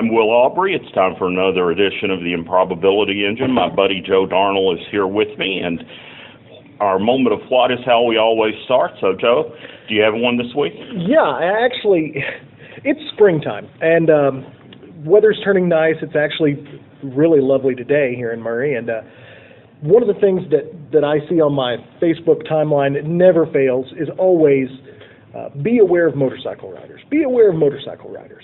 I'm Will Aubrey. It's time for another edition of the Improbability Engine. My buddy Joe Darnell is here with me, and our moment of what is how we always start. So, Joe, do you have one this week? Yeah, actually, it's springtime, and weather's turning nice. It's actually really lovely today here in Murray, and one of the things that I see on my Facebook timeline that never fails is always be aware of motorcycle riders. Be aware of motorcycle riders.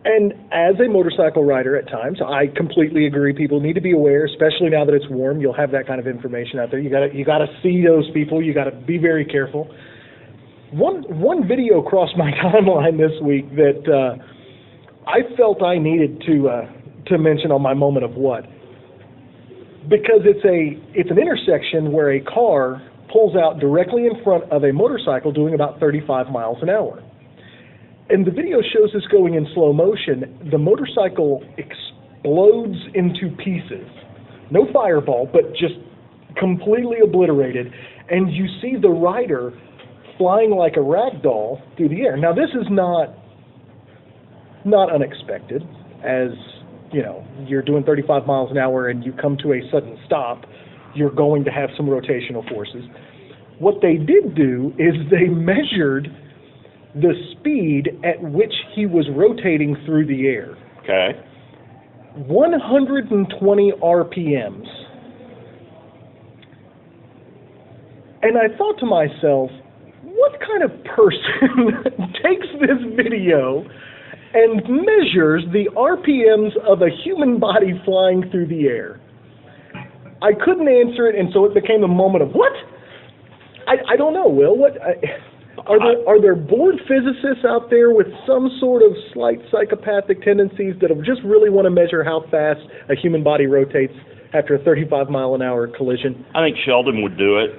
And as a motorcycle rider at times, I completely agree people need to be aware, especially now that it's warm. You'll have that kind of information out there. You gotta see those people. You gotta be very careful. One video crossed my timeline this week that I felt I needed to mention on my moment of what, because it's an intersection where a car pulls out directly in front of a motorcycle doing about 35 miles an hour. And the video shows this going in slow motion. The motorcycle explodes into pieces. No fireball, but just completely obliterated. And you see the rider flying like a rag doll through the air. Now, this is not unexpected, as, you know, you're doing 35 miles an hour and you come to a sudden stop, you're going to have some rotational forces. What they did do is they measured the speed at which he was rotating through the air. Okay. 120 RPMs. And I thought to myself, what kind of person takes this video and measures the RPMs of a human body flying through the air? I couldn't answer it, and so it became a moment of, what? I don't know, Will. Are there bored physicists out there with some sort of slight psychopathic tendencies that just really want to measure how fast a human body rotates after a 35-mile-an-hour collision? I think Sheldon would do it.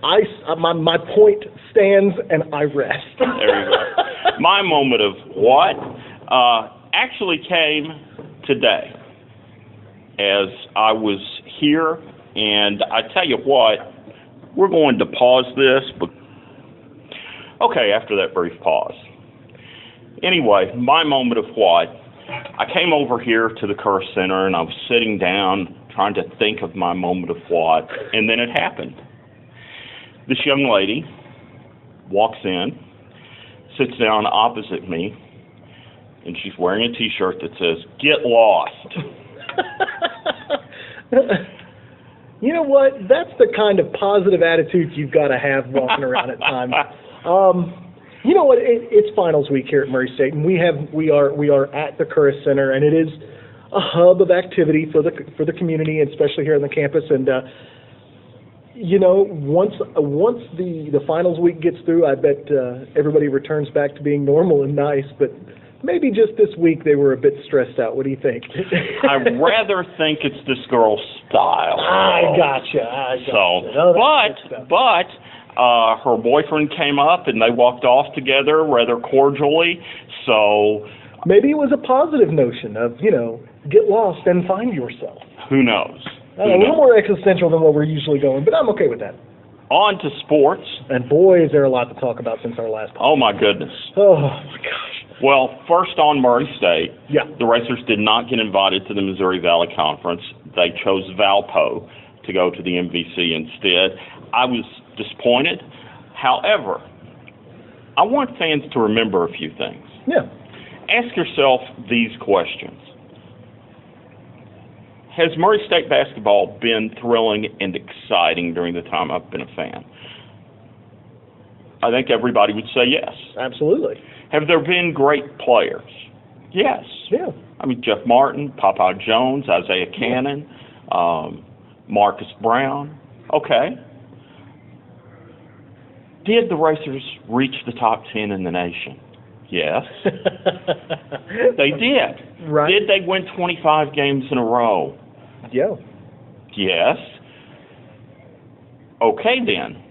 My point stands, and I rest. There you go. My moment of what actually came today, as I was here, and I tell you what, we're going to pause this, but okay, after that brief pause. Anyway, my moment of what, I came over here to the Kerr Center, and I was sitting down trying to think of my moment of what, and then it happened. This young lady walks in, sits down opposite me, and she's wearing a T-shirt that says, "Get lost." You know what? That's the kind of positive attitude you've got to have walking around at times. You know what? It's finals week here at Murray State, and we are at the Kerr Center, and it is a hub of activity for the community, and especially here on the campus. And you know, once the finals week gets through, I bet everybody returns back to being normal and nice. But maybe just this week they were a bit stressed out. What do you think? I rather think it's this girl's style. I gotcha. So, no, but her boyfriend came up and they walked off together rather cordially. So maybe it was a positive notion of, you know, get lost and find yourself. Who knows? A little more existential than what we're usually going, but I'm okay with that. On to sports. And boy, is there a lot to talk about since our last podcast. Oh, my goodness. Oh, my gosh. Well, first on Murray State, yeah. The Racers did not get invited to the Missouri Valley Conference. They chose Valpo to go to the MVC instead. I was disappointed. However, I want fans to remember a few things. Yeah. Ask yourself these questions. Has Murray State basketball been thrilling and exciting during the time I've been a fan? I think everybody would say yes. Absolutely. Have there been great players? Yes. Yeah. I mean, Jeff Martin, Papa Jones, Isaiah Cannon, Marcus Brown. Okay. Did the Racers reach the top 10 in the nation? Yes. They did. Right. Did they win 25 games in a row? Yeah. Yes. Okay, then.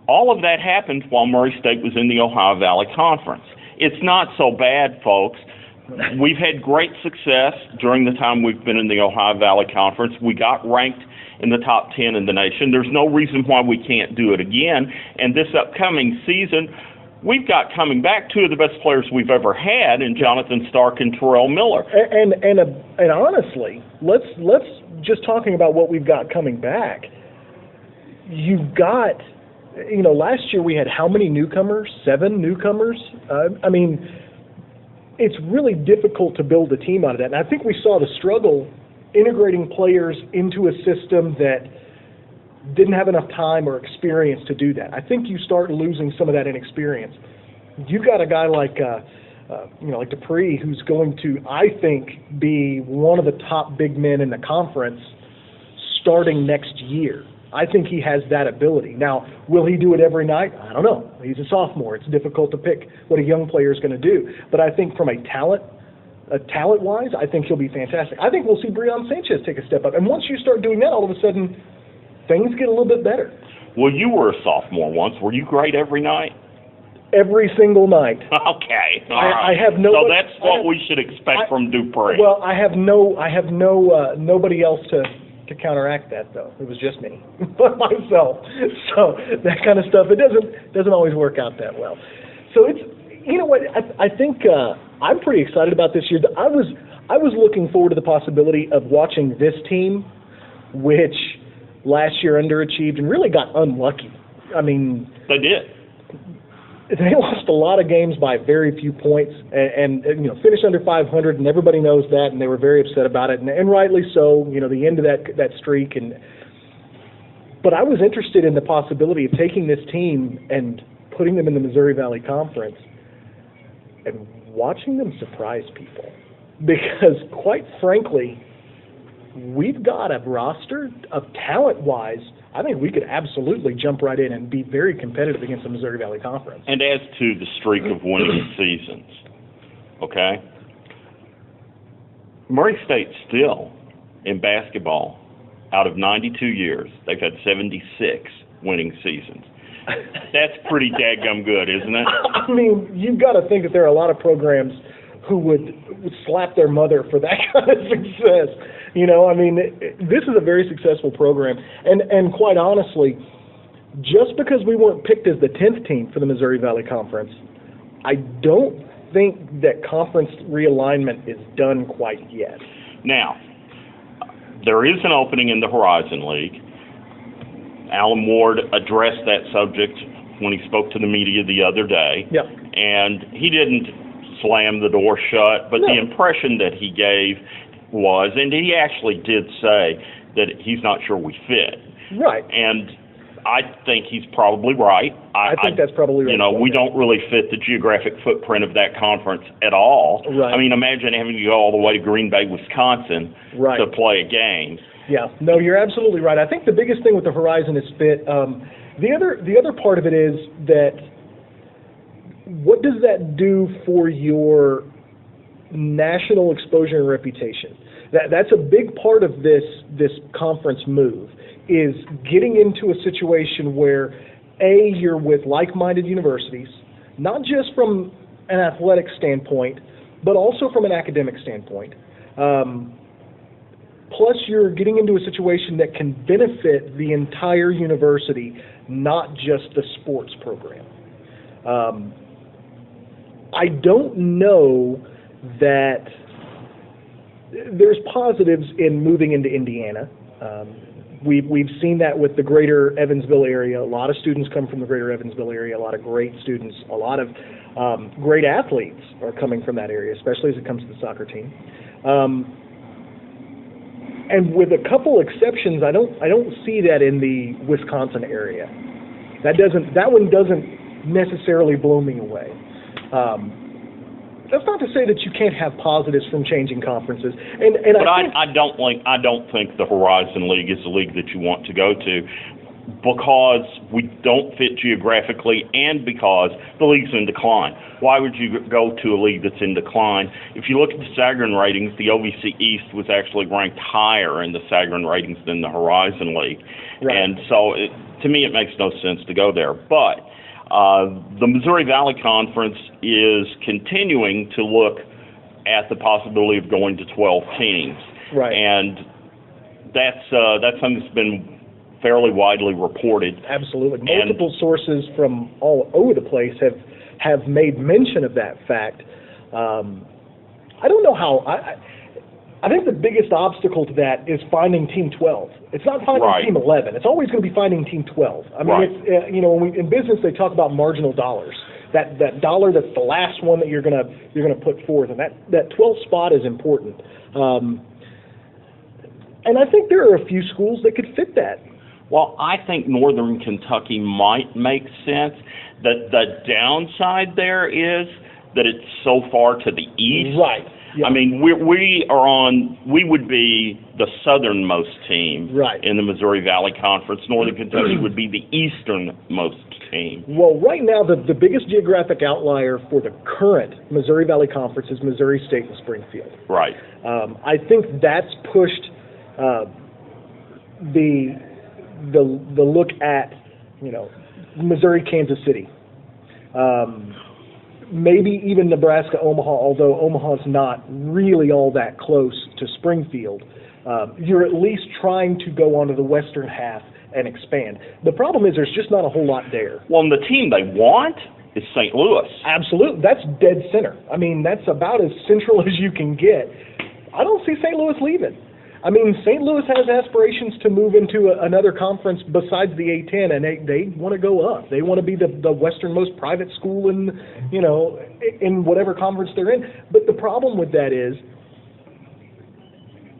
All of that happened while Murray State was in the Ohio Valley Conference. It's not so bad, folks. We've had great success during the time we've been in the Ohio Valley Conference. We got ranked in the top 10 in the nation. There's no reason why we can't do it again. And this upcoming season, we've got coming back two of the best players we've ever had in Jonathan Stark and Terrell Miller. And honestly, let's just talking about what we've got coming back. You've got, last year we had how many newcomers? 7 newcomers. I mean, it's really difficult to build a team out of that. And I think we saw the struggle integrating players into a system that didn't have enough time or experience to do that. I think you start losing some of that inexperience. You've got a guy like Dupree, who's going to, I think, be one of the top big men in the conference starting next year. I think he has that ability. Now, will he do it every night? I don't know. He's a sophomore. It's difficult to pick what a young player is going to do. But I think from talent-wise, I think he'll be fantastic. I think we'll see Breon Sanchez take a step up. And once you start doing that, all of a sudden, things get a little bit better. Well, you were a sophomore once. Were you great every night? Every single night. Okay. I have no. So that's what we should expect from Dupree. Well, I have nobody else to counteract that, though. It was just me, but myself. So that kind of stuff, it doesn't always work out that well. So it's, what, I think I'm pretty excited about this year. I was looking forward to the possibility of watching this team, which last year underachieved and really got unlucky. I mean, they did. They lost a lot of games by very few points and finished under 500, and everybody knows that, and they were very upset about it, and rightly so, the end of that streak. But I was interested in the possibility of taking this team and putting them in the Missouri Valley Conference and watching them surprise people. Because, quite frankly, we've got a roster of talent-wise. I think we could absolutely jump right in and be very competitive against the Missouri Valley Conference. And as to the streak of winning seasons, okay, Murray State still, in basketball, out of 92 years, they've had 76 winning seasons. That's pretty dadgum good, isn't it? I mean, you've got to think that there are a lot of programs who would slap their mother for that kind of success. This is a very successful program. And quite honestly, just because we weren't picked as the 10th team for the Missouri Valley Conference, I don't think that conference realignment is done quite yet. Now, there is an opening in the Horizon League. Alan Ward addressed that subject when he spoke to the media the other day. Yep. And he didn't slam the door shut, but the impression that he gave was, and he actually did say that he's not sure we fit. Right. And I think he's probably right. I think that's probably right. We don't really fit the geographic footprint of that conference at all. Right. I mean, imagine having to go all the way to Green Bay, Wisconsin to play a game. Yeah. No, you're absolutely right. I think the biggest thing with the Horizon is fit. The other part of it is that what does that do for your national exposure and reputation? That's a big part of this conference move, is getting into a situation where, A, you're with like-minded universities, not just from an athletic standpoint, but also from an academic standpoint. Plus, you're getting into a situation that can benefit the entire university, not just the sports program. I don't know that there's positives in moving into Indiana. We've seen that with the greater Evansville area. A lot of students come from the greater Evansville area, a lot of great students, a lot of great athletes are coming from that area, especially as it comes to the soccer team. And with a couple exceptions, I don't see that in the Wisconsin area. That one doesn't necessarily blow me away. That's not to say that you can't have positives from changing conferences. But I don't think the Horizon League is the league that you want to go to, because we don't fit geographically and because the league's in decline. Why would you go to a league that's in decline? If you look at the Sagarin ratings, the OVC East was actually ranked higher in the Sagarin ratings than the Horizon League. Right. And so to me it makes no sense to go there. But the Missouri Valley Conference is continuing to look at the possibility of going to 12 teams. Right. And that's something that's been fairly widely reported. Absolutely. Multiple sources from all over the place have have made mention of that fact. I don't know how. I think the biggest obstacle to that is finding Team 12. It's not finding Team 11. It's always going to be finding Team 12. I mean, it's, in business they talk about marginal dollars. That dollar that's the last one that you're gonna put forth, and that 12th spot is important. And I think there are a few schools that could fit that. Well, I think Northern Kentucky might make sense. The downside there is that it's so far to the east. Right. Yeah. I mean, we would be the southernmost team in the Missouri Valley Conference. Northern Kentucky would be the easternmost team. Well, right now, the biggest geographic outlier for the current Missouri Valley Conference is Missouri State and Springfield. Right. I think that's pushed the look at, Missouri, Kansas City. Maybe even Nebraska, Omaha, although Omaha's not really all that close to Springfield. You're at least trying to go onto the western half and expand. The problem is there's just not a whole lot there. Well, and the team they want is St. Louis. Absolutely. That's dead center. I mean, that's about as central as you can get. I don't see St. Louis leaving. I mean, St. Louis has aspirations to move into another conference besides the A-10, and they want to go up. They want to be the westernmost private school in whatever conference they're in. But the problem with that is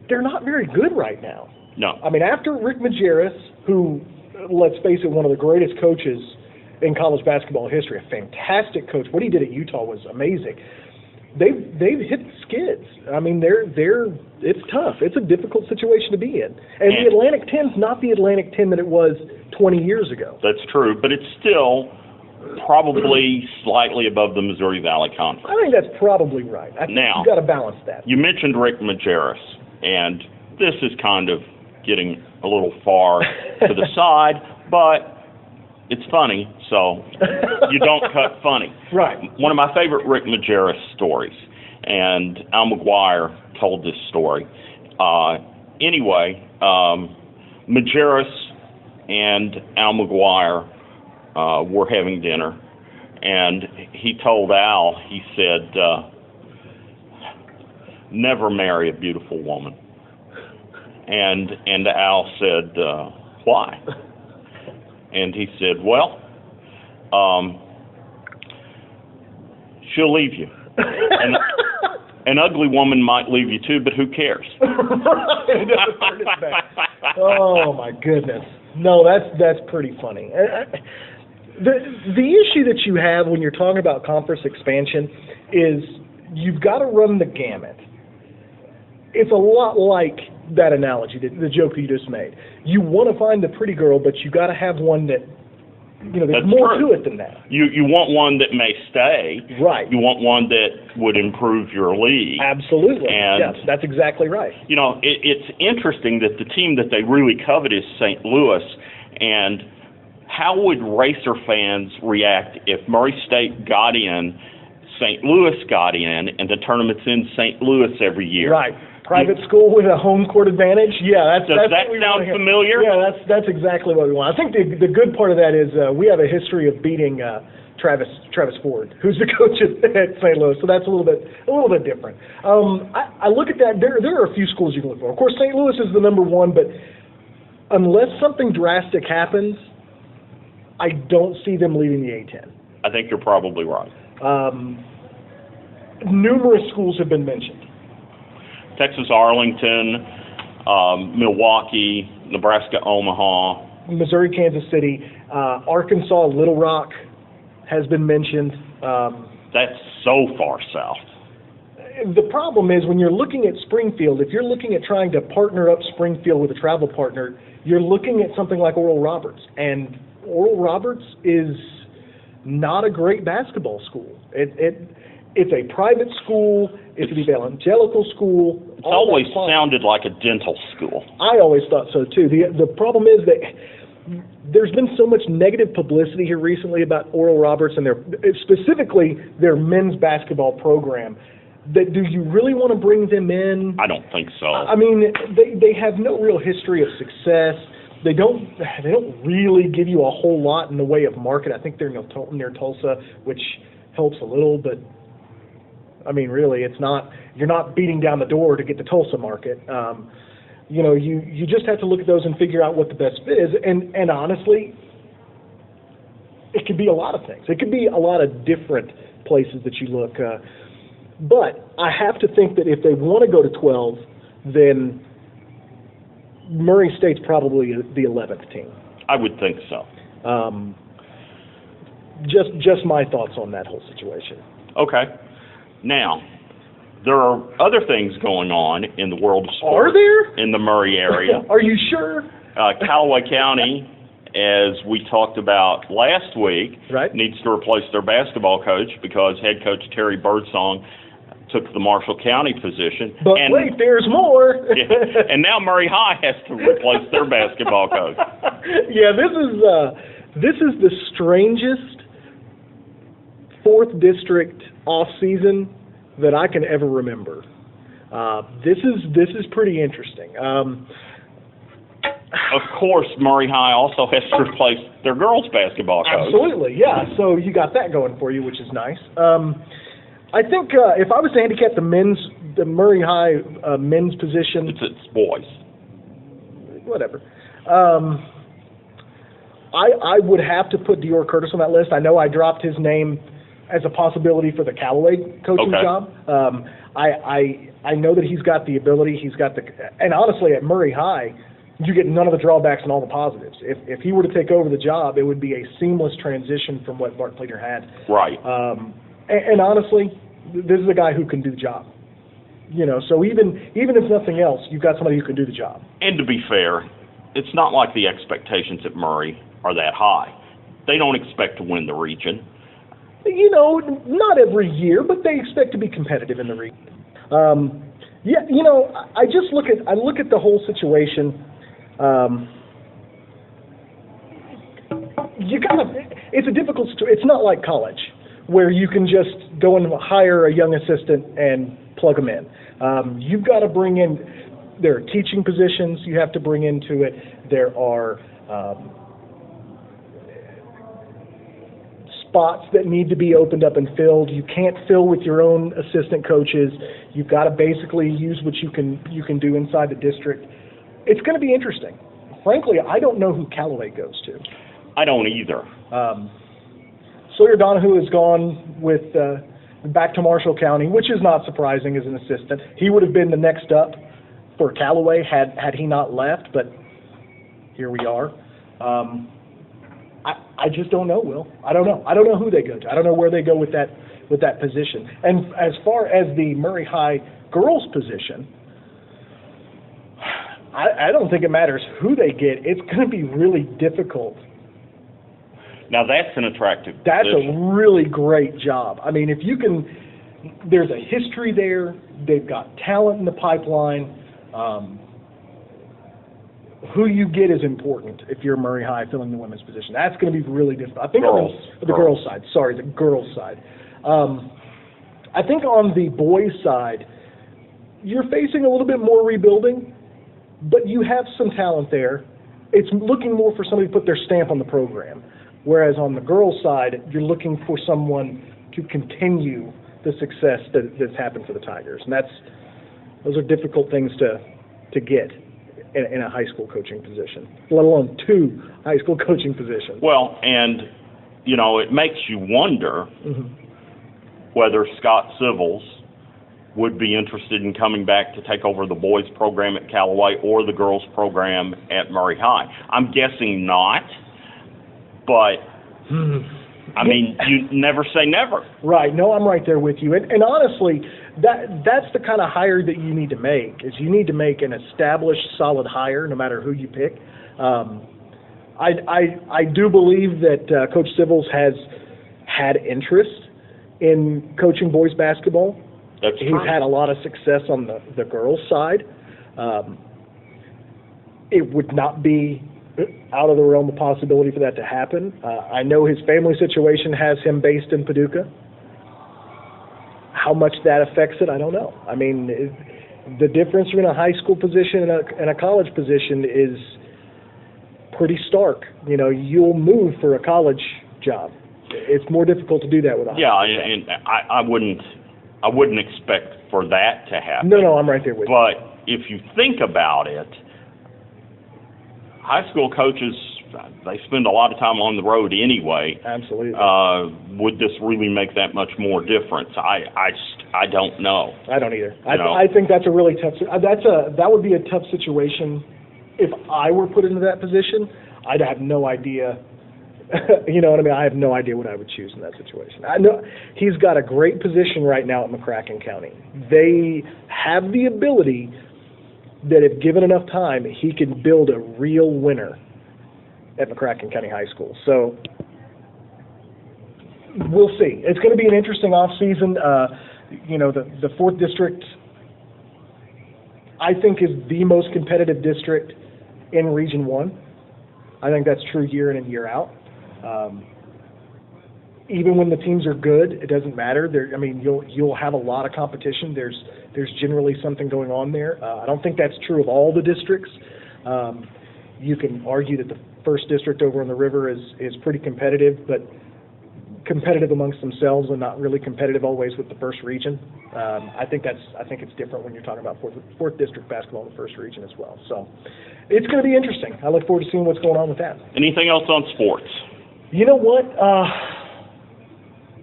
they're not very good right now. No. I mean, after Rick Majerus, who, let's face it, one of the greatest coaches in college basketball history, a fantastic coach. What he did at Utah was amazing. They've hit the skids. I mean, it's tough. It's a difficult situation to be in. And the Atlantic 10's not the Atlantic 10 that it was 20 years ago. That's true, but it's still probably slightly above the Missouri Valley Conference. I think that's probably right. Now, you've got to balance that. You mentioned Rick Majerus, and this is kind of getting a little far to the side, but it's funny, so you don't cut funny. Right. One of my favorite Rick Majerus stories, and Al McGuire told this story. Majerus and Al McGuire were having dinner, and he told Al, he said, never marry a beautiful woman. And Al said, why? And he said, well, she'll leave you. And an ugly woman might leave you too, but who cares? Oh, my goodness. No, that's pretty funny. The issue that you have when you're talking about conference expansion is you've got to run the gamut. It's a lot like that analogy, the joke that you just made. You want to find the pretty girl, but you got to have one that, there's That's more true. to it than that. You want one that may stay. Right. You want one that would improve your league. Absolutely. And, yes, that's exactly right. It's interesting that the team that they really covet is St. Louis, and how would Racer fans react if Murray State got in, St. Louis got in, and the tournament's in St. Louis every year? Right. Private school with a home court advantage. Yeah, Does that sound familiar? Yeah, that's exactly what we want. I think the good part of that is we have a history of beating Travis Ford, who's the coach at St. Louis. So that's a little bit different. I look at that. There are a few schools you can look for. Of course, St. Louis is the number one, but unless something drastic happens, I don't see them leaving the A-10. I think you're probably right. Numerous schools have been mentioned. Texas Arlington, Milwaukee, Nebraska Omaha, Missouri Kansas City, Arkansas Little Rock has been mentioned. That's so far south. The problem is when you're looking at Springfield, if you're looking at trying to partner up Springfield with a travel partner, you're looking at something like Oral Roberts. And Oral Roberts is not a great basketball school. It's a private school. It's an evangelical school. It's always sounded like a dental school. I always thought so, too. The problem is that there's been so much negative publicity here recently about Oral Roberts and specifically their men's basketball program. That do you really want to bring them in? I don't think so. I mean, they have no real history of success. They don't really give you a whole lot in the way of market. I think they're near Tulsa, which helps a little, but I mean, really, you're not beating down the door to get the Tulsa market. You just have to look at those and figure out what the best fit is. And honestly, it could be a lot of things. It could be a lot of different places that you look. But I have to think that if they want to go to 12, then Murray State's probably the 11th team. I would think so. Just my thoughts on that whole situation. Okay. Now, there are other things going on in the world of sports. Are there? In the Murray area. Are you sure? Callaway County, as we talked about last week, right, needs to replace their basketball coach because head coach Terry Birdsong took the Marshall County position. But wait, there's more. Yeah, and now Murray High has to replace their basketball coach. Yeah, this is the strangest 4th district off season that I can ever remember. This is pretty interesting. Of course, Murray High also has to replace their girls basketball coach. Absolutely, yeah. So you got that going for you, which is nice. I think if I was to handicap the Murray High men's position, it's boys. Whatever. I would have to put Dior Curtis on that list. I know I dropped his name as a possibility for the Callaway coaching job. I know that he's got the ability. And honestly, at Murray High, you get none of the drawbacks and all the positives. If he were to take over the job, it would be a seamless transition from what Bart Plater had. Right. And honestly, this is a guy who can do the job. So even if nothing else, you've got somebody who can do the job. And to be fair, it's not like the expectations at Murray are that high. They don't expect to win the region. Not every year, but they expect to be competitive in the region. I just look at the whole situation. It's a difficult situation. It's not like college, where you can just go and hire a young assistant and plug them in. You've got to bring in, there are teaching positions you have to bring into it. There are spots that need to be opened up and filled. You can't fill with your own assistant coaches. You've got to basically use what you can do inside the district. It's going to be interesting. Frankly, I don't know who Callaway goes to. I don't either. Sawyer Donahue has gone with back to Marshall County, which is not surprising as an assistant. He would have been the next up for Callaway had he not left, but here we are. I just don't know, Will. I don't know. I don't know who they go to. I don't know where they go with that position. And as far as the Murray High girls position, I don't think it matters who they get. It's going to be really difficult. Now that's an attractive position. That's a really great job. I mean, if you can, there's a history there. They've got talent in the pipeline. Who you get is important if you're Murray High filling the women's position. That's going to be really difficult. I think the girls side. Sorry, the girls side. I think on the boys side, you're facing a little bit more rebuilding, but you have some talent there. It's looking more for somebody to put their stamp on the program. Whereas on the girls' side, you're looking for someone to continue the success that's happened for the Tigers. And those are difficult things to get in a high school coaching position, let alone 2 high school coaching positions. Well, and, it makes you wonder whether Scott Civils would be interested in coming back to take over the boys program at Callaway or the girls program at Murray High. I'm guessing not. But, I mean, you never say never. Right. No, I'm right there with you. And honestly, that's the kind of hire that you need to make, is you need to make an established, solid hire no matter who you pick. I do believe that Coach Civils has had interest in coaching boys basketball. That's true. He's had a lot of success on the girls' side. It would not be out of the realm of possibility for that to happen. I know his family situation has him based in Paducah. How much that affects it, I don't know. I mean, the difference between a high school position and a college position is pretty stark. You'll move for a college job. It's more difficult to do that with a high Yeah, school. and I wouldn't expect for that to happen. No, I'm right there with you. But if you think about it, high school coaches, they spend a lot of time on the road anyway. Absolutely. Would this really make that much more difference? I don't know. I don't either. know? I think that's a really tough. That would be a tough situation if I were put into that position. I'd have no idea. You know what I mean? I have no idea what I would choose in that situation. I know he's got a great position right now at McCracken County. They have the ability that if given enough time, he can build a real winner at McCracken County High School. So we'll see. It's going to be an interesting off season. You know, the 4th district, I think, is the most competitive district in Region 1. I think that's true year in and year out. Even when the teams are good, it doesn't matter. I mean, you'll have a lot of competition. There's generally something going on there. I don't think that's true of all the districts. You can argue that the 1st district over on the river is pretty competitive, but competitive amongst themselves and not really competitive always with the 1st region. I think it's different when you're talking about 4th district basketball in the 1st region as well. So it's going to be interesting. I look forward to seeing what's going on with that. Anything else on sports? You know what?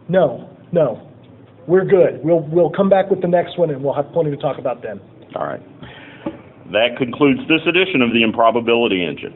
No. We're good. We'll come back with the next one, and we'll have plenty to talk about then. All right. That concludes this edition of the Improbability Engine.